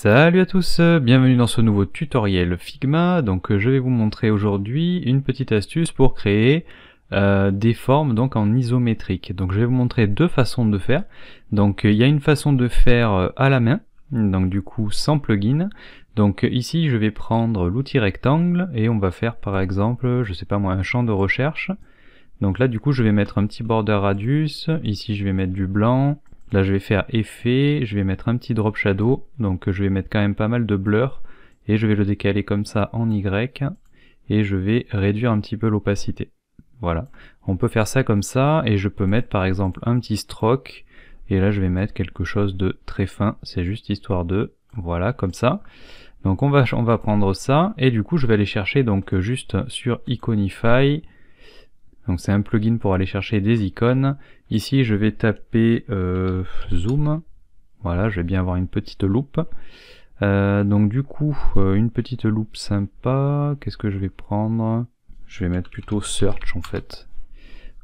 Salut à tous, bienvenue dans ce nouveau tutoriel Figma. Donc je vais vous montrer aujourd'hui une petite astuce pour créer des formes donc en isométrique. Donc je vais vous montrer deux façons de faire. Donc il y a une façon de faire à la main, donc du coup sans plugin. Donc ici je vais prendre l'outil rectangle et on va faire par exemple, je sais pas moi, un champ de recherche. Donc là du coup je vais mettre un petit border radius, ici je vais mettre du blanc. Là je vais faire effet, je vais mettre un petit drop shadow, donc je vais mettre quand même pas mal de blur, et je vais le décaler comme ça en Y, et je vais réduire un petit peu l'opacité. Voilà, on peut faire ça comme ça, et je peux mettre par exemple un petit stroke, et là je vais mettre quelque chose de très fin, c'est juste histoire de, voilà, comme ça. Donc on va prendre ça, et du coup je vais aller chercher donc juste sur Iconify. Donc c'est un plugin pour aller chercher des icônes. Ici je vais taper zoom. Voilà, je vais bien avoir une petite loupe. Donc du coup, une petite loupe sympa. Qu'est-ce que je vais prendre? Je vais mettre plutôt search en fait.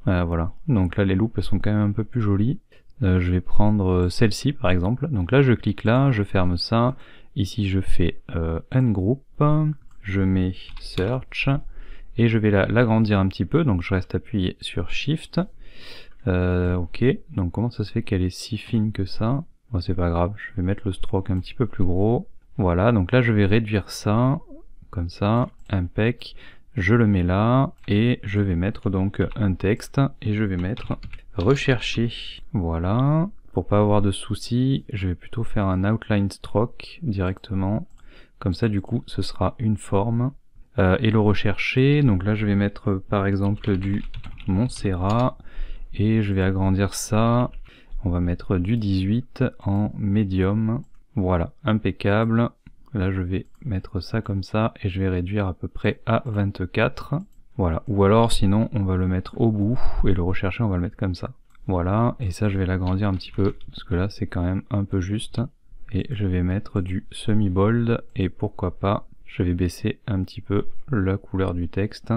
Voilà, donc là les loupes elles sont quand même un peu plus jolies. Je vais prendre celle-ci par exemple. Donc là je clique là, je ferme ça. Ici je fais ungroup. Je mets search. Et je vais l'agrandir un petit peu, donc je reste appuyé sur Shift. Ok, donc comment ça se fait qu'elle est si fine que ça? Bon, c'est pas grave, je vais mettre le stroke un petit peu plus gros. Voilà, donc là je vais réduire ça, comme ça, impec. Je le mets là, et je vais mettre donc un texte, et je vais mettre rechercher. Voilà, pour pas avoir de soucis, je vais plutôt faire un outline stroke directement. Comme ça du coup ce sera une forme. Et le rechercher, donc là je vais mettre par exemple du Montserrat et je vais agrandir ça, on va mettre du 18 en médium, voilà, impeccable. Là je vais mettre ça comme ça et je vais réduire à peu près à 24, voilà, ou alors sinon on va le mettre au bout et le rechercher on va le mettre comme ça, voilà, et ça je vais l'agrandir un petit peu parce que là c'est quand même un peu juste, et je vais mettre du semi-bold et pourquoi pas je vais baisser un petit peu la couleur du texte.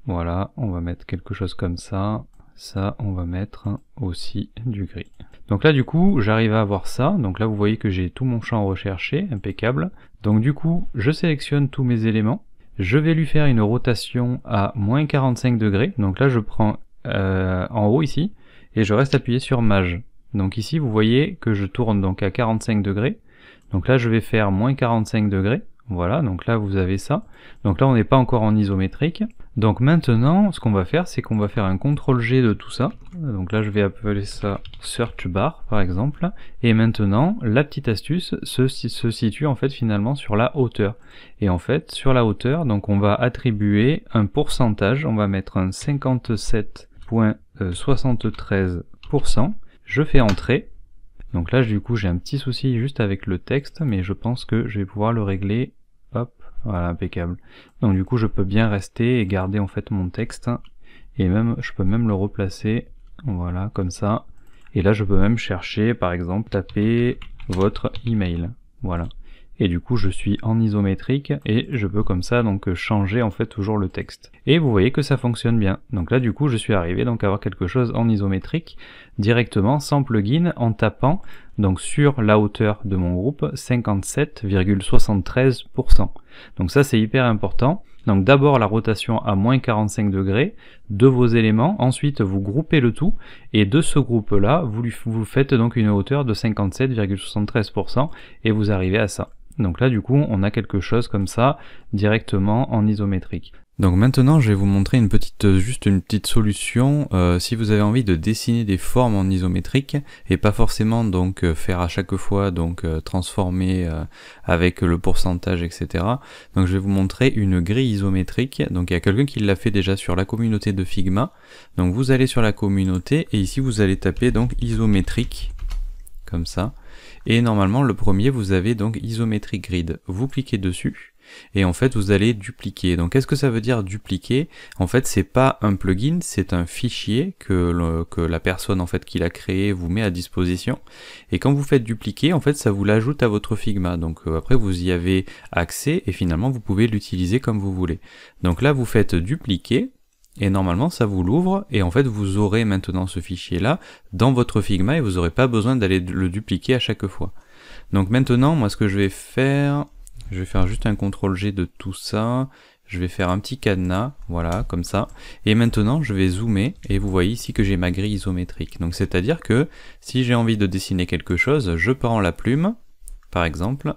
Voilà, on va mettre quelque chose comme ça. Ça, on va mettre aussi du gris. Donc là, du coup, j'arrive à avoir ça. Donc là, vous voyez que j'ai tout mon champ recherché, impeccable. Donc du coup, je sélectionne tous mes éléments. Je vais lui faire une rotation à moins 45 degrés. Donc là, je prends en haut ici, et je reste appuyé sur Maj. Donc ici, vous voyez que je tourne donc à 45 degrés. Donc là, je vais faire moins 45 degrés. Voilà, donc là vous avez ça. Donc là on n'est pas encore en isométrique. Donc maintenant ce qu'on va faire, c'est qu'on va faire un CTRL-G de tout ça. Donc là je vais appeler ça search bar par exemple. Et maintenant la petite astuce se situe en fait finalement sur la hauteur. Et en fait sur la hauteur, donc on va attribuer un pourcentage. On va mettre un 57,73%. Je fais entrer. Donc là du coup j'ai un petit souci juste avec le texte, mais je pense que je vais pouvoir le régler. Hop, voilà, impeccable. Donc du coup je peux bien rester et garder en fait mon texte, et même je peux même le replacer, voilà, comme ça. Et là je peux même chercher, par exemple, taper votre email, voilà. Et du coup je suis en isométrique et je peux comme ça donc changer en fait toujours le texte. Et vous voyez que ça fonctionne bien. Donc là du coup je suis arrivé donc à avoir quelque chose en isométrique directement sans plugin en tapant donc sur la hauteur de mon groupe 57,73%. Donc ça c'est hyper important. Donc d'abord la rotation à moins 45 degrés de vos éléments, ensuite vous groupez le tout, et de ce groupe là vous faites donc une hauteur de 57,73% et vous arrivez à ça. Donc là du coup on a quelque chose comme ça directement en isométrique. Donc maintenant je vais vous montrer juste une petite solution si vous avez envie de dessiner des formes en isométrique et pas forcément donc faire à chaque fois donc transformer avec le pourcentage etc. Donc je vais vous montrer une grille isométrique. Donc il y a quelqu'un qui l'a fait déjà sur la communauté de Figma. Donc vous allez sur la communauté et ici vous allez taper donc isométrique comme ça. Et normalement le premier vous avez donc isométrique grid. Vous cliquez dessus. Et en fait vous allez dupliquer. Donc qu'est-ce que ça veut dire dupliquer? En fait c'est pas un plugin, c'est un fichier que la personne en fait qui l'a créé vous met à disposition. Et quand vous faites dupliquer, en fait ça vous l'ajoute à votre Figma. Donc après vous y avez accès et finalement vous pouvez l'utiliser comme vous voulez. Donc là vous faites dupliquer. Et normalement ça vous l'ouvre et en fait vous aurez maintenant ce fichier là dans votre Figma et vous n'aurez pas besoin d'aller le dupliquer à chaque fois. Donc maintenant, moi ce que je vais faire juste un CTRL-G de tout ça. Je vais faire un petit cadenas, voilà, comme ça. Et maintenant, je vais zoomer, et vous voyez ici que j'ai ma grille isométrique. Donc c'est-à-dire que si j'ai envie de dessiner quelque chose, je prends la plume, par exemple,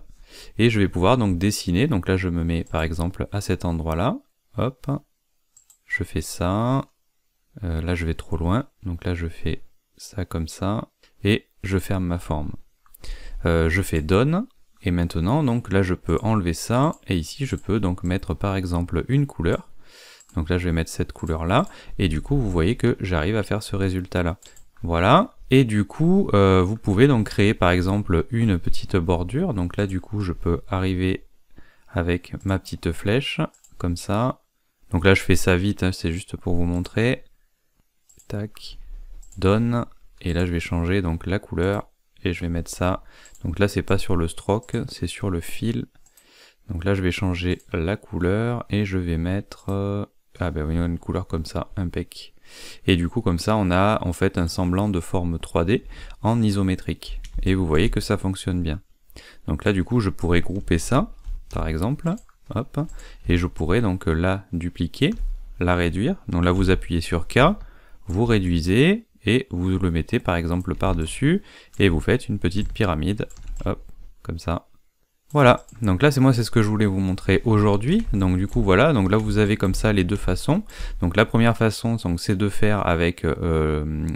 et je vais pouvoir donc dessiner. Donc là, je me mets par exemple à cet endroit-là. Hop, je fais ça. Là, je vais trop loin. Donc là, je fais ça comme ça, et je ferme ma forme. Je fais Done. Et maintenant, donc là, je peux enlever ça, et ici, je peux donc mettre par exemple une couleur. Donc là, je vais mettre cette couleur-là, et du coup, vous voyez que j'arrive à faire ce résultat-là. Voilà, et du coup, vous pouvez donc créer par exemple une petite bordure. Donc là, du coup, je peux arriver avec ma petite flèche, comme ça. Donc là, je fais ça vite, hein, c'est juste pour vous montrer. Tac, Done, et là, je vais changer donc la couleur. Et je vais mettre ça, donc là c'est pas sur le stroke, c'est sur le fil. Donc là je vais changer la couleur et je vais mettre, ah ben oui, une couleur comme ça, impec. Et du coup comme ça on a en fait un semblant de forme 3D en isométrique. Et vous voyez que ça fonctionne bien. Donc là du coup je pourrais grouper ça, par exemple, hop, et je pourrais donc la dupliquer, la réduire. Donc là vous appuyez sur K, vous réduisez, et vous le mettez par exemple par-dessus, et vous faites une petite pyramide, hop, comme ça. Voilà, donc là c'est ce que je voulais vous montrer aujourd'hui. Donc du coup voilà, donc là vous avez comme ça les deux façons. Donc la première façon c'est de faire avec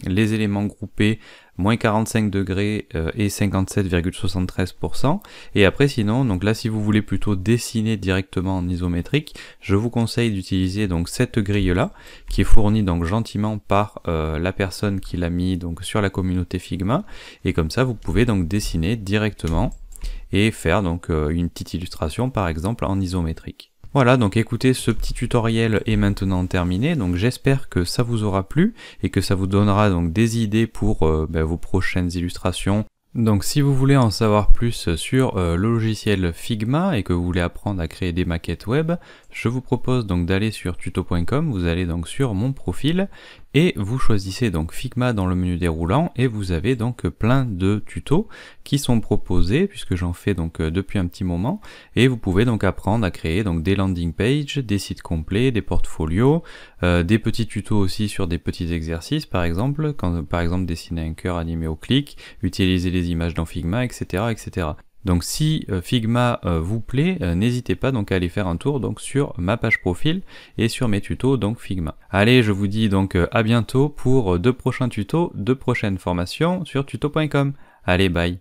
les éléments groupés moins 45 degrés et 57,73%. Et après sinon, donc là si vous voulez plutôt dessiner directement en isométrique, je vous conseille d'utiliser donc cette grille là, qui est fournie donc gentiment par la personne qui l'a mis donc sur la communauté Figma. Et comme ça vous pouvez donc dessiner directement et faire donc une petite illustration par exemple en isométrique. Voilà, donc écoutez, ce petit tutoriel est maintenant terminé, donc j'espère que ça vous aura plu et que ça vous donnera donc des idées pour vos prochaines illustrations. Donc si vous voulez en savoir plus sur le logiciel Figma et que vous voulez apprendre à créer des maquettes web, je vous propose donc d'aller sur tuto.com, vous allez donc sur mon profil et vous choisissez donc Figma dans le menu déroulant et vous avez donc plein de tutos qui sont proposés puisque j'en fais donc depuis un petit moment, et vous pouvez donc apprendre à créer donc des landing pages, des sites complets, des portfolios, des petits tutos aussi sur des petits exercices par exemple, quand par exemple dessiner un cœur animé au clic, utiliser les images dans Figma, etc. etc. Donc si Figma vous plaît, n'hésitez pas donc à aller faire un tour donc sur ma page profil et sur mes tutos donc Figma. Allez, je vous dis donc à bientôt pour de prochains tutos, de prochaines formations sur tuto.com. Allez, bye.